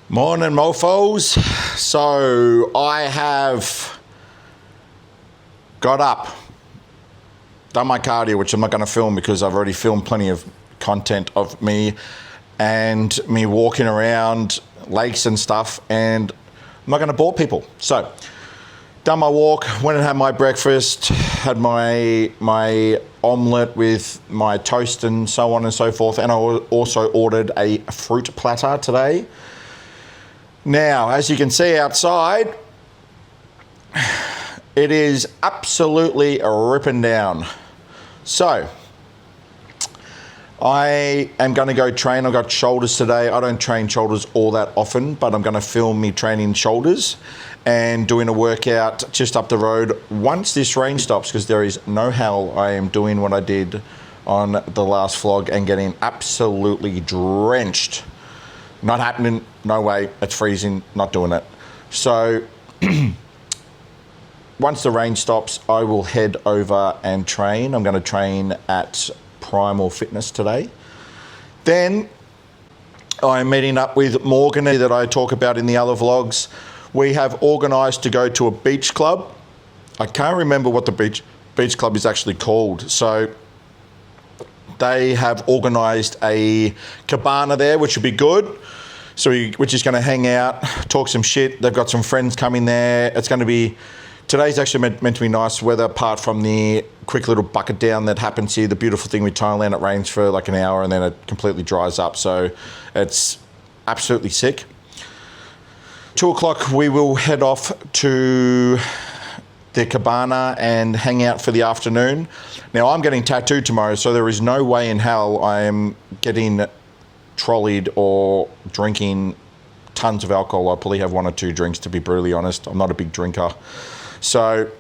Morning, mofos. So I have got up, done my cardio, which I'm not going to film because I've already filmed plenty of content of me and me walking around lakes and stuff, and I'm not going to bore people. So done my walk, went and had my breakfast, had my omelette with my toast and so on and so forth, and I also ordered a fruit platter today. Now, as you can see outside, it is absolutely ripping down. So, I am going to go train. I've got shoulders today. I don't train shoulders all that often, but I'm going to film me training shoulders and doing a workout just up the road once this rain stops, because there is no hell I am doing what I did on the last vlog and getting absolutely drenched. Not happening, no way, it's freezing, not doing it. So once the rain stops, I will head over and train. I'm going to train at Primal Fitness today. Then I'm meeting up with Morgan that I talk about in the other vlogs. We have organised to go to a beach club. I can't remember what the beach club is actually called. So they have organised a cabana there, which would be good. So we're just going to hang out, talk some shit. They've got some friends coming there. It's going to be, today's actually meant to be nice weather, apart from the quick little bucket down that happens here. The beautiful thing with Thailand, it rains for like an hour and then it completely dries up. So it's absolutely sick. 2 o'clock, we will head off to the cabana and hang out for the afternoon. Now, I'm getting tattooed tomorrow, so there is no way in hell I am getting trolleyed or drinking tons of alcohol. I'll probably have 1 or 2 drinks, to be brutally honest. I'm not a big drinker. So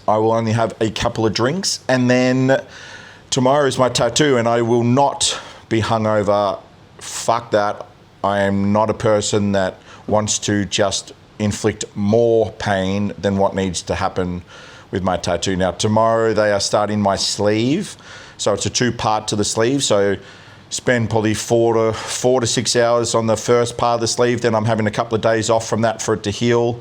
I will only have a couple of drinks. And then tomorrow is my tattoo, and I will not be hungover. Fuck that. I am not a person that wants to just inflict more pain than what needs to happen with my tattoo. Now, tomorrow they are starting my sleeve. So it's a 2-part to the sleeve. So spend probably 4 to 6 hours on the first part of the sleeve. Then I'm having a couple of days off from that for it to heal.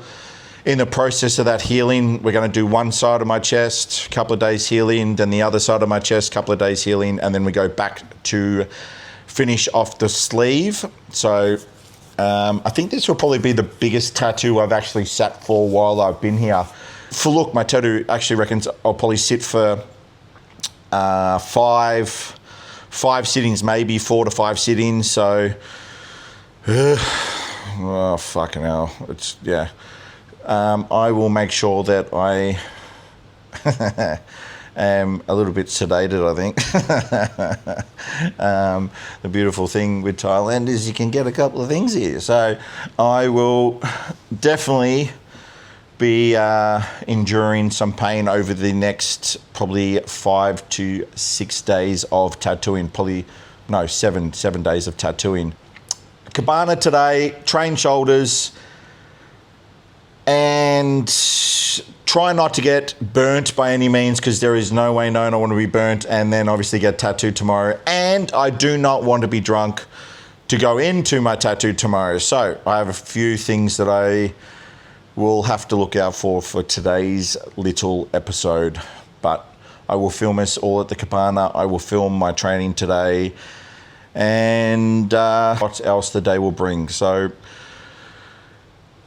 In the process of that healing, we're going to do one side of my chest, a couple of days healing, then the other side of my chest, a couple of days healing, and then we go back to finish off the sleeve. So I think this will probably be the biggest tattoo I've actually sat for while I've been here. For look, my tattoo actually reckons I'll probably sit for 5 sittings, maybe 4 to 5 sittings. So, oh, fucking hell. It's, yeah. I will make sure that I am a little bit sedated, I think. The beautiful thing with Thailand is you can get a couple of things here. So I will definitely be enduring some pain over the next probably 5 to 6 days of tattooing. Probably, no, 7 days of tattooing. Cabana today, train shoulders, and try not to get burnt by any means, because there is no way known I want to be burnt, and then obviously get tattooed tomorrow. And I do not want to be drunk to go into my tattoo tomorrow. So I have a few things that I will have to look out for today's little episode. But I will film us all at the cabana. I will film my training today, and what else the day will bring. So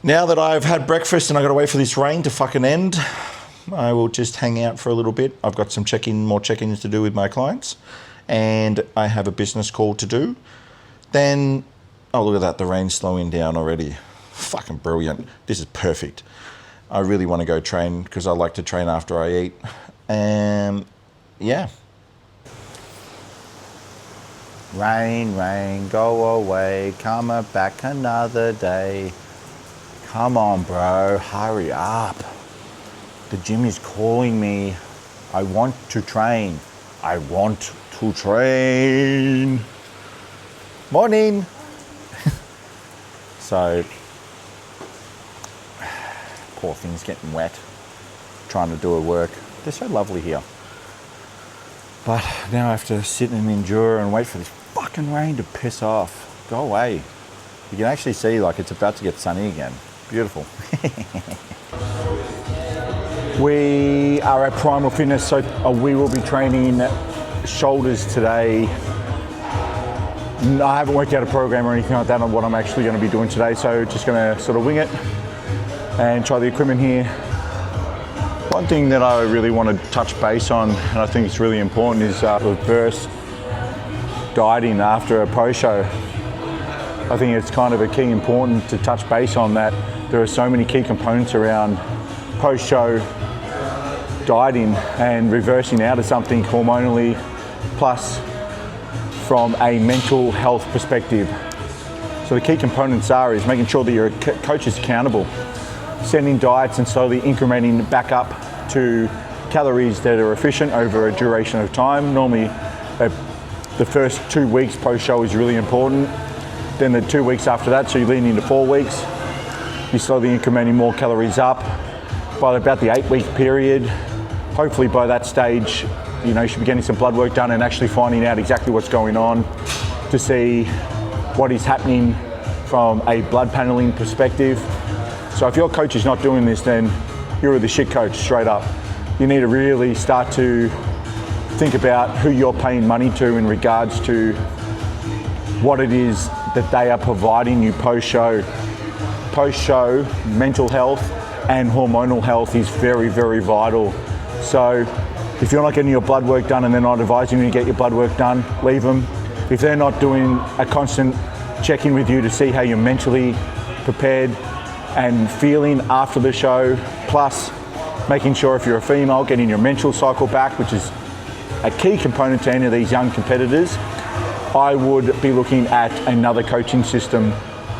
now that I've had breakfast and I've got to wait for this rain to fucking end, I will just hang out for a little bit. I've got some more check-ins to do with my clients, and I have a business call to do. Then, oh, look at that, the rain's slowing down already. Fucking brilliant. This is perfect. I really want to go train, because I like to train after I eat. And yeah. Rain, rain, go away, come back another day. Come on, bro, hurry up. The gym is calling me. I want to train. I want to train. Morning. So, poor thing's getting wet, trying to do her work. They're so lovely here. But now I have to sit and endure and wait for this fucking rain to piss off. Go away. You can actually see like it's about to get sunny again. Beautiful. We are at Primal Fitness, so we will be training shoulders today. I haven't worked out a program or anything like that on what I'm actually going to be doing today, so just going to sort of wing it and try the equipment here. One thing that I really want to touch base on, and I think it's really important, is reverse dieting after a post-show. I think it's kind of a key important to touch base on that. There are so many key components around post-show dieting and reversing out of something hormonally, plus from a mental health perspective. So the key components is making sure that your coach is accountable, sending diets and slowly incrementing back up to calories that are efficient over a duration of time. Normally, the first 2 weeks post-show is really important. Then the 2 weeks after that, so you lean into 4 weeks, you're slowly incrementing more calories up. By about the 8 week period, hopefully by that stage, you should be getting some blood work done and actually finding out exactly what's going on to see what is happening from a blood paneling perspective. So if your coach is not doing this, then you're the shit coach, straight up. You need to really start to think about who you're paying money to in regards to what it is that they are providing you post-show. Post-show mental health and hormonal health is very, very vital. So if you're not getting your blood work done and they're not advising you to get your blood work done, leave them. If they're not doing a constant check-in with you to see how you're mentally prepared and feeling after the show, plus making sure if you're a female, getting your menstrual cycle back, which is a key component to any of these young competitors, I would be looking at another coaching system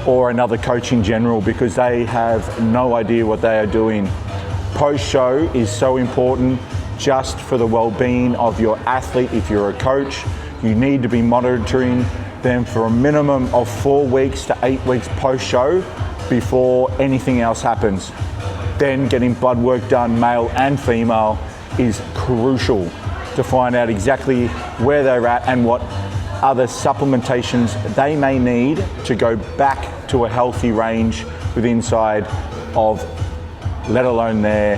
or another coach in general, because they have no idea what they are doing. Post-show is so important just for the well-being of your athlete. If you're a coach, you need to be monitoring them for a minimum of 4 weeks to 8 weeks post-show before anything else happens. Then getting blood work done, male and female, is crucial to find out exactly where they're at and what other supplementations they may need to go back to a healthy range with inside of, let alone their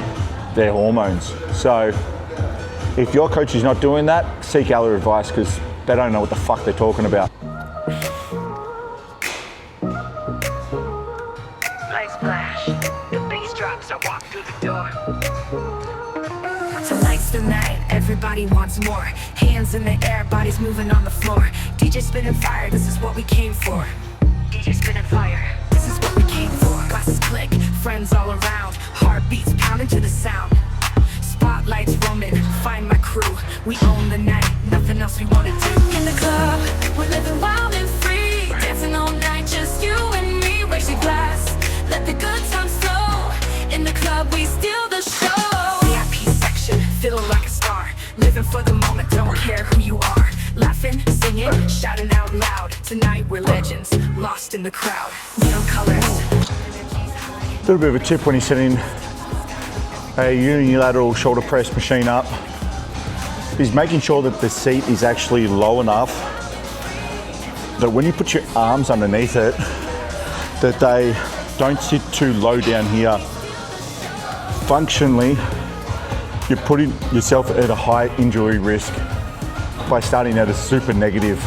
hormones. So if your coach is not doing that, seek other advice, because they don't know what the fuck they're talking about. Lights flash, the bass drops, I walk through the door. Tonight's the night, everybody wants more. Hands in the air, bodies moving on the floor. DJ spinning fire, this is what we came for. DJ spinning fire, this is what we came for. Glasses click, friends all around, heartbeats pounding to the sound. Spotlights roaming, find my crew. We own the night, nothing else we wanna do. In the club, we're living wild and free. Dancing all night, just you and me. Raise your glass, let the good times flow. In the club, we steal the show. VIP section, feeling like a star. Living for the moment, don't care who you are. Laughing, singing, shouting out loud. Tonight we're legends, lost in the crowd. Neon colors. A little bit of a tip when you're setting a unilateral shoulder press machine up is making sure that the seat is actually low enough that when you put your arms underneath it, that they don't sit too low down here. Functionally, you're putting yourself at a high injury risk by starting at a super negative.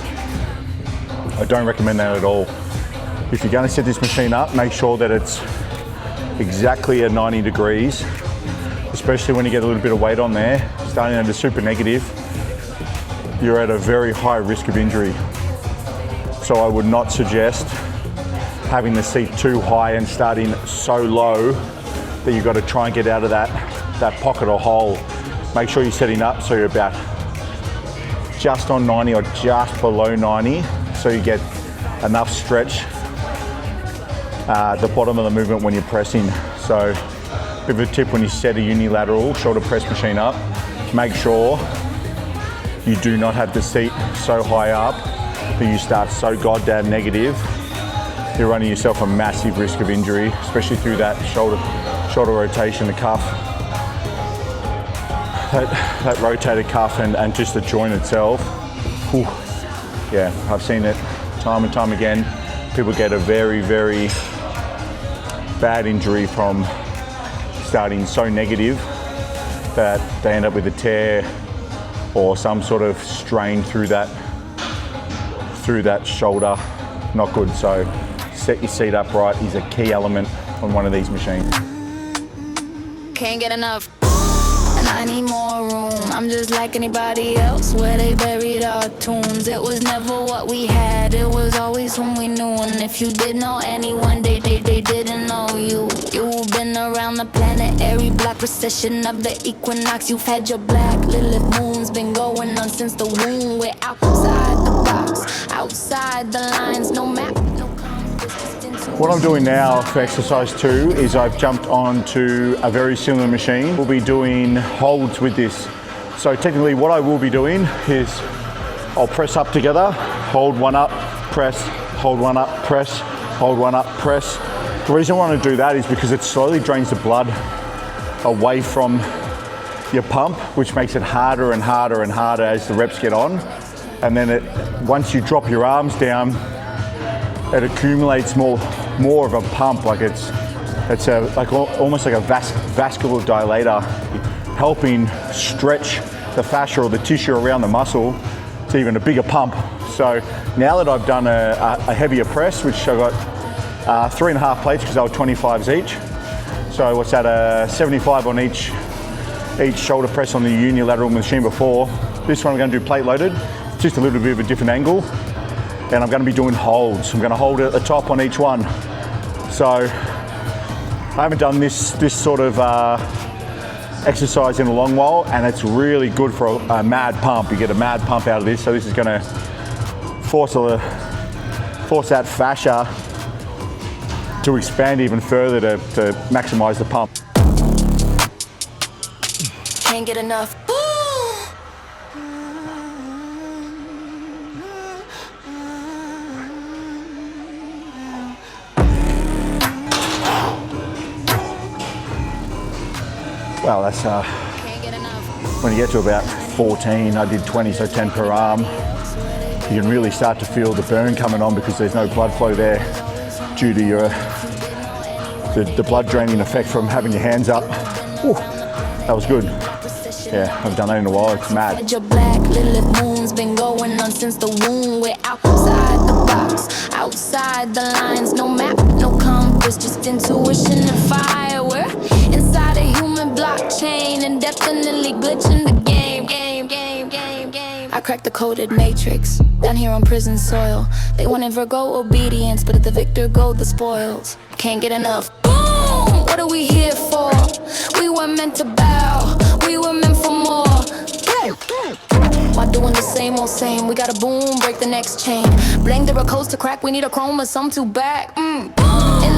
I don't recommend that at all. If you're going to set this machine up, make sure that it's exactly at 90 degrees, especially when you get a little bit of weight on there. Starting at a super negative, you're at a very high risk of injury. So I would not suggest having the seat too high and starting so low that you've got to try and get out of that pocket or hole. Make sure you're setting up so you're about just on 90 or just below 90, so you get enough stretch at the bottom of the movement when you're pressing. So a bit of a tip when you set a unilateral shoulder press machine up, make sure you do not have the seat so high up that you start so goddamn negative. You're running yourself a massive risk of injury, especially through that shoulder rotation, the cuff, that rotated cuff and just the joint itself. Whew. Yeah, I've seen it time and time again. people get a very, very bad injury from starting so negative that they end up with a tear or some sort of strain through that shoulder. Not good. So set your seat upright is a key element on one of these machines. Can't get enough, and I need more room. I'm just like anybody else, where they buried our tunes. It was never what we had, it was always whom we knew. And if you did know anyone, they didn't know you. You've been around the planet, every black procession of the equinox. You've had your black Lilith moons, been going on since the womb. We're outside the box, outside the lines, no map, no compass, just into What I'm doing now for exercise 2 is I've jumped onto a very similar machine. We'll be doing holds with this. So technically what I will be doing is I'll press up together, hold one up, press, hold one up, press, hold one up, press. The reason I want to do that is because it slowly drains the blood away from your pump, which makes it harder and harder and harder as the reps get on. And then once you drop your arms down, it accumulates more of a pump, like it's almost like a vascular dilator, helping stretch the fascia or the tissue around the muscle to even a bigger pump. So now that I've done a heavier press, which I got 3.5 plates because they were 25s each. So what's that, 75 on each shoulder press on the unilateral machine before. This one I'm going to do plate loaded, just a little bit of a different angle. And I'm going to be doing holds. I'm going to hold it at the top on each one. So I haven't done this sort of exercise in a long while, and it's really good for a mad pump. You get a mad pump out of this. So this is going to force that fascia to expand even further to maximize the pump. can't get enough. Well, that's Can't get enough. when you get to about 14, I did 20, so 10 per arm. You can really start to feel the burn coming on because there's no blood flow there due to the blood draining effect from having your hands up. Ooh, that was good. Yeah, I haven't done that in a while, it's mad. Your black Lilith moon's been going on since the womb. We're outside the box, outside the lines. No map, no compass, just intuition and fire. We're inside a human blockchain and definitely glitching the game. I cracked the coded matrix down here on prison soil. They wanted Virgo obedience, but at the victor go the spoils. Can't get enough. Boom! What are we here for? We were meant to bow. We were meant for more. Why doing the same old same? We gotta boom, break the next chain. Blame there are codes to crack, we need a chromosome to back. In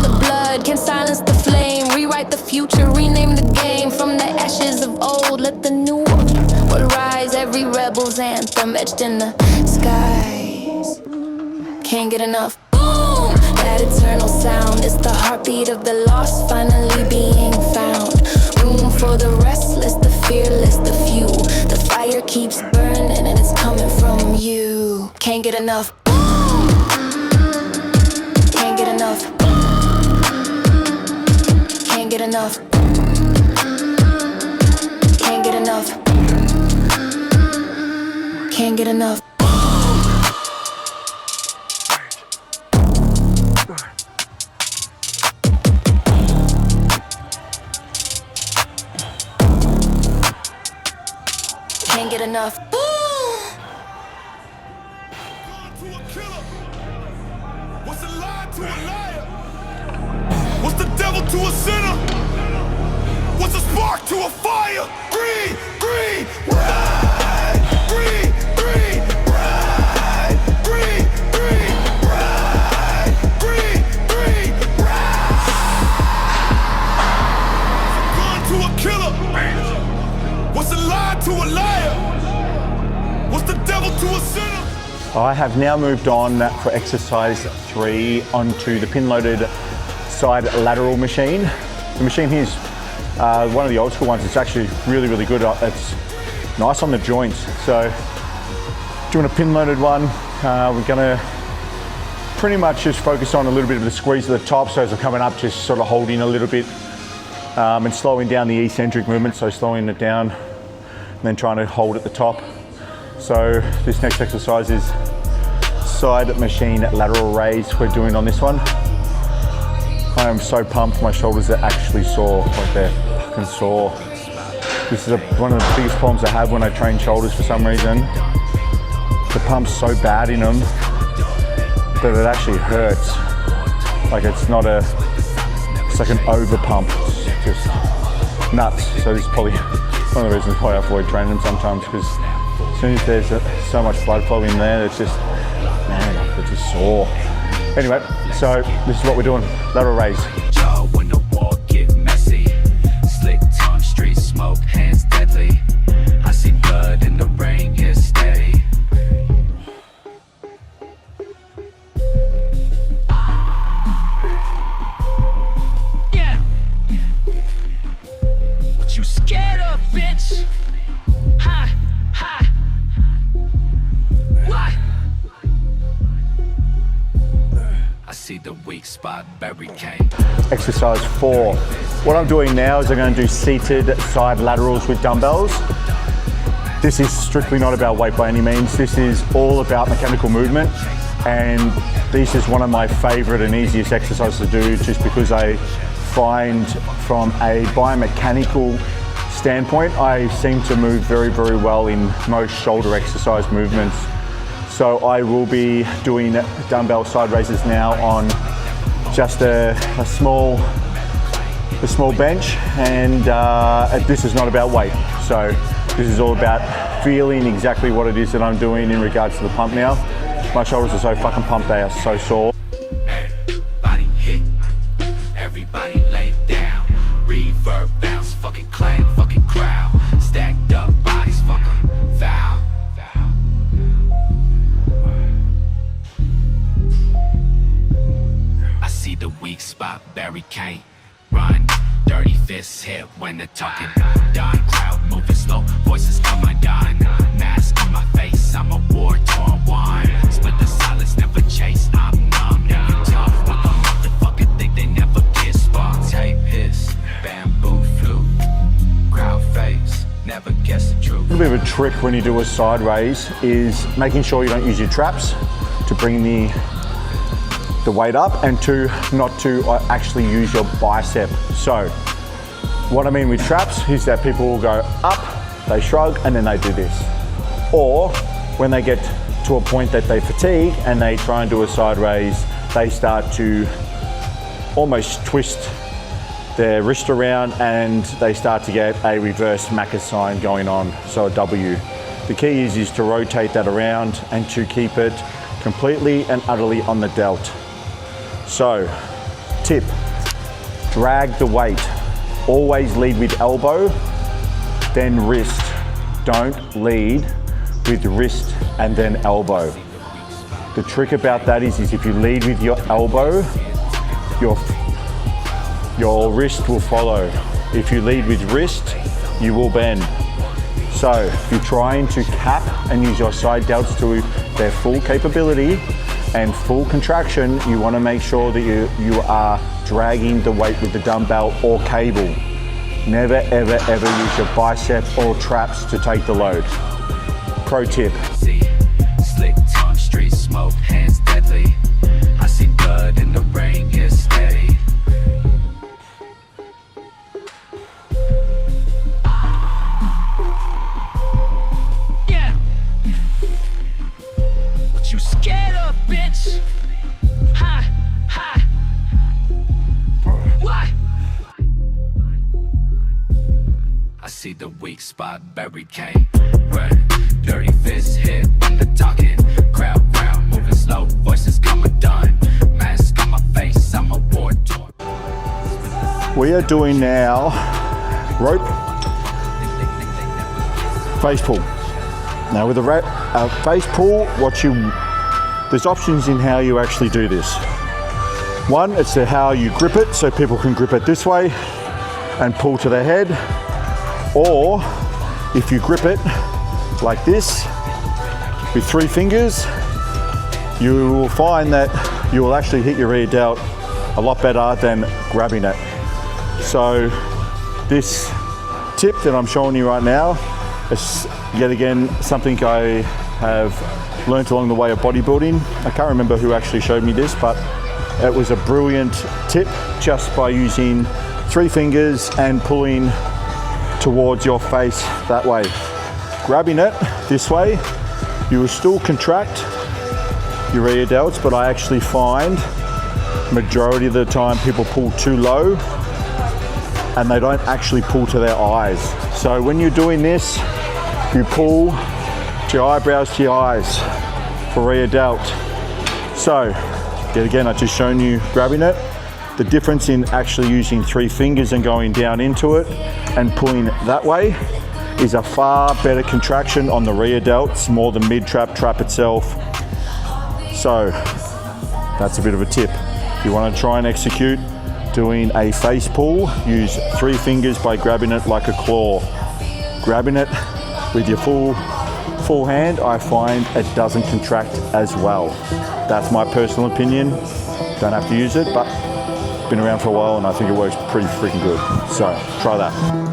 the blood, can silence the flame. Rewrite the future, rename the game. From the ashes of old, let the new world rise. Every rebel's anthem etched in the skies. Can't get enough. Boom! That eternal sound is the heartbeat of the lost finally being found. Room for the restless, the fearless, the few. The fire keeps burning and it's coming from you. Can't get enough. Can't get enough. Can't get enough. Can't get enough. Can't get enough. Can't get enough. What's a lie to a liar? What's the devil to a sinner? What's a spark to a fire? Green, green, ride. Green, green, ride. Green, green, ride. Green, green, ride. Gun to a killer. What's a lie to a liar? What's the devil to a sinner? I have now moved on for exercise 3 onto the pin-loaded side lateral machine. The machine here is one of the old school ones. It's actually really, really good. It's nice on the joints. So doing a pin-loaded one, we're gonna pretty much just focused on a little bit of the squeeze at the top. So as I'm coming up, just sort of holding a little bit and slowing down the eccentric movement. So slowing it down and then trying to hold at the top. So this next exercise is side machine lateral raise we're doing on this one. I am so pumped, my shoulders are actually sore, like they're fucking sore. This is one of the biggest problems I have when I train shoulders for some reason. The pump's so bad in them that it actually hurts. Like it's like an over pump, it's just nuts. So this is probably one of the reasons why I avoid training them sometimes, because as soon as there's so much blood flow in there, it's just, man, it's just sore. Anyway, so this is what we're doing, lateral raise. When the war get messy, slick tongue, street smoke, hands deadly. I see blood in the rain, get steady. Yeah. What you scared of, bitch? Ha, ha. What? I see the weak spot, barricade. Exercise 4. What I'm doing now is I'm going to do seated side laterals with dumbbells. This is strictly not about weight by any means. This is all about mechanical movement, and this is one of my favorite and easiest exercises to do, just because I find from a biomechanical standpoint, I seem to move very, very well in most shoulder exercise movements. So I will be doing dumbbell side raises now on just a small bench, and this is not about weight. So this is all about feeling exactly what it is that I'm doing in regards to the pump now. My shoulders are so fucking pumped, they are so sore. Everybody hit, everybody lay down. Reverb bounce, fucking clang, fucking crowd. Stacked up bodies, fucking foul. I see the weak spot, barricade. Run, dirty fists hit when they're talking. Done, crowd moving slow, voices come undone. Mask on my face, I'm a war-torn one. Split the silence, never chase, I'm numb. Now you tough with a motherfucker, think they never get spun. Tape hiss, bamboo flute, crowd face, never guess the truth. A little bit of a trick when you do a side raise is making sure you don't use your traps to bring the weight up, and not to actually use your bicep. So what I mean with traps is that people will go up, they shrug, and then they do this. Or when they get to a point that they fatigue and they try and do a side raise, they start to almost twist their wrist around and they start to get a reverse Macca sign going on, so a W. The key is to rotate that around and to keep it completely and utterly on the delt. So, tip, drag the weight. Always lead with elbow, then wrist. Don't lead with wrist and then elbow. The trick about that is if you lead with your elbow, your wrist will follow. If you lead with wrist, you will bend. So, if you're trying to cap and use your side delts to their full capability and full contraction, you want to make sure that you are dragging the weight with the dumbbell or cable. Never, ever, ever use your bicep or traps to take the load. Pro tip. Slick tongue, street smoke, hands deadly. I see blood in the rain, get steady. Yeah. What you scared of, bitch? Ha, ha. What? I see the weak spot, barricade. Run, dirty fists hit when they're talking. Crowd, moving slow, voices come undone. Mask on my face, I'm a war-torn. We are doing now rope face pull. Now with a face pull, there's options in how you actually do this. One, it's how you grip it, so people can grip it this way and pull to their head. Or if you grip it like this with 3 fingers, you will find that you will actually hit your rear delt a lot better than grabbing it. So this tip that I'm showing you right now is yet again something I have learnt along the way of bodybuilding. I can't remember who actually showed me this, but it was a brilliant tip just by using 3 fingers and pulling towards your face that way. Grabbing it this way, you will still contract your rear delts, but I actually find majority of the time people pull too low and they don't actually pull to their eyes. So when you're doing this, you pull to your eyebrows to your eyes for rear delt. So yet again, I've just shown you grabbing it. The difference in actually using 3 fingers and going down into it and pulling that way is a far better contraction on the rear delts, more than mid-trap, trap itself. So that's a bit of a tip. If you want to try and execute doing a face pull, use 3 fingers by grabbing it like a claw. Grabbing it with your full hand, I find it doesn't contract as well. That's my personal opinion. Don't have to use it, but been around for a while and I think it works pretty freaking good. So try that.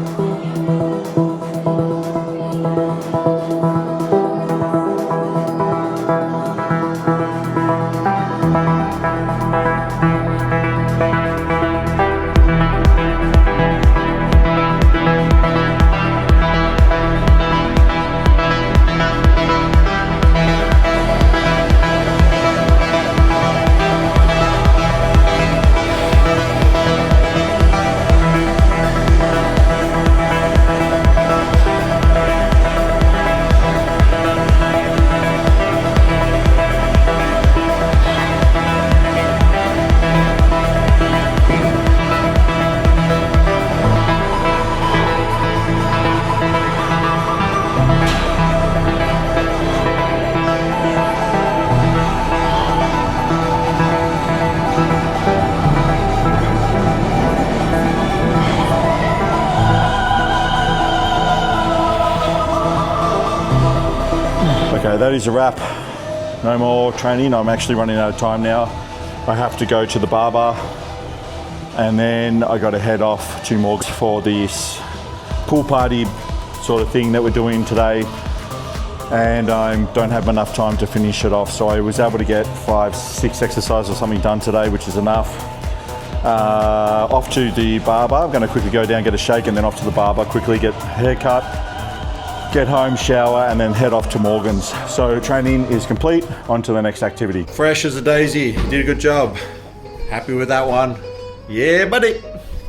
Okay, that is a wrap. No more training. I'm actually running out of time now. I have to go to the barber and then I got to head off to Morgs for this pool party sort of thing that we're doing today. And I don't have enough time to finish it off. So I was able to get 5-6 exercises or something done today, which is enough. Off to the barber. I'm going to quickly go down, get a shake, and then off to the barber, quickly get a haircut, get home, shower, and then head off to Morgan's. So training is complete, on to the next activity. Fresh as a daisy, did a good job. Happy with that one. Yeah, buddy.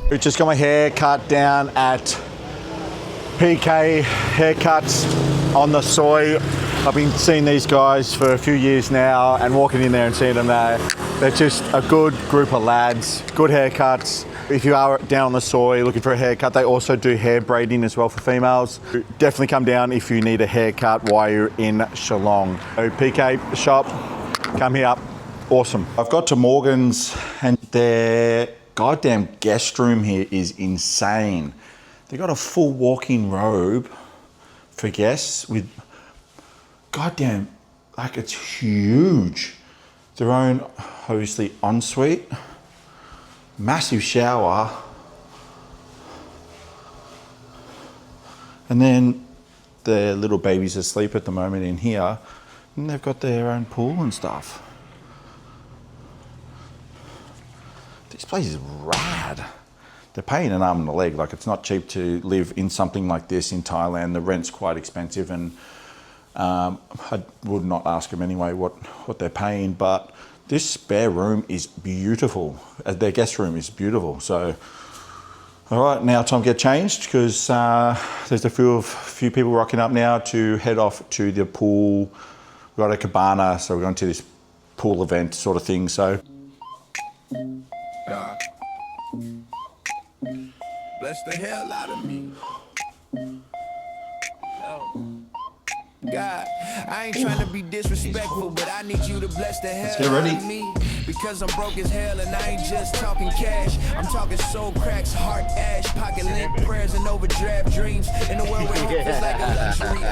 We just got my hair cut down at PK Haircuts on the Soy. I've been seeing these guys for a few years now and walking in there and seeing them there. They're just a good group of lads, good haircuts. If you are down on the Soy looking for a haircut, they also do hair braiding as well for females. Definitely come down if you need a haircut while you're in Shillong. So PK shop, come here up. Awesome. I've got to Morgan's and their goddamn guest room here is insane. They got a full walk-in robe for guests with goddamn, like it's huge. Their own, obviously, ensuite. Massive shower, and then the little baby's asleep at the moment in here, and they've got their own pool and stuff. This place is rad. They're paying an arm and a leg. Like, it's not cheap to live in something like this in Thailand. The rent's quite expensive, and I would not ask them anyway what they're paying, but this spare room is beautiful. Their guest room is beautiful. So, all right, now time to get changed because there's a few people rocking up now to head off to the pool. We've got a cabana, so we're going to this pool event sort of thing. So, God. Bless the hell out of me. God, I ain't trying to be disrespectful, but I need you to bless the hell out of me. Because I'm broke as hell and I ain't just talking cash. I'm talking soul cracks, heart ash, pocket lint prayers and overdraft dreams. In a world where hope is like a luxury.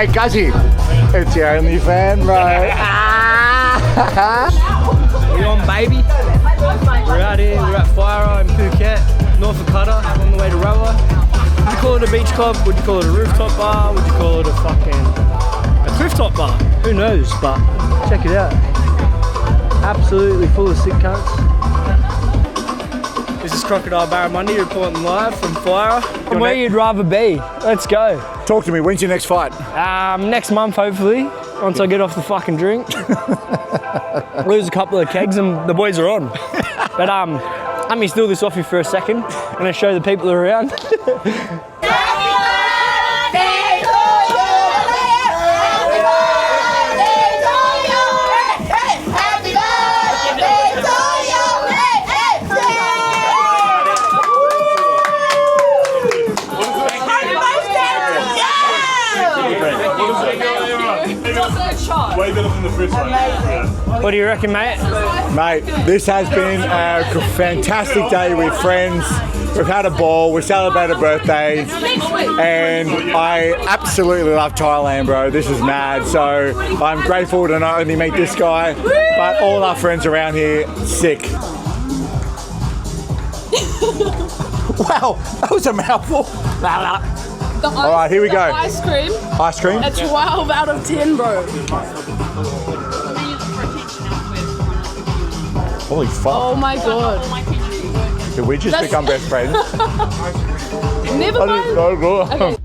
Hey, Guzzy, it's your only fan, bro. We on, baby. We're out here, we're at Fire in Phuket, north of Qatar, on the way to Roa. Would you call it a beach club? Would you call it a rooftop bar? Would you call it a clifftop bar? Who knows, but check it out. Absolutely full of sick cunts. This is Crocodile Barramundi reporting live from Fire. Where you'd rather be. Let's go. Talk to me, when's your next fight? Next month, hopefully, once I get off the fucking drink. Lose a couple of kegs and the boys are on. But let me steal this off you for a second. I'm gonna show the people around. Way better than the first one. What do you reckon, mate? Mate, this has been a fantastic day with friends. We've had a ball, we celebrated birthdays, and I absolutely love Thailand, bro. This is mad. So I'm grateful to not only meet this guy, but all our friends around here, sick. Wow, that was a mouthful. All right, here we go. Ice cream. Ice cream? A 12 out of 10, bro. Holy fuck. Oh my god. Did we just become best friends? Never mind. That is so good. Okay.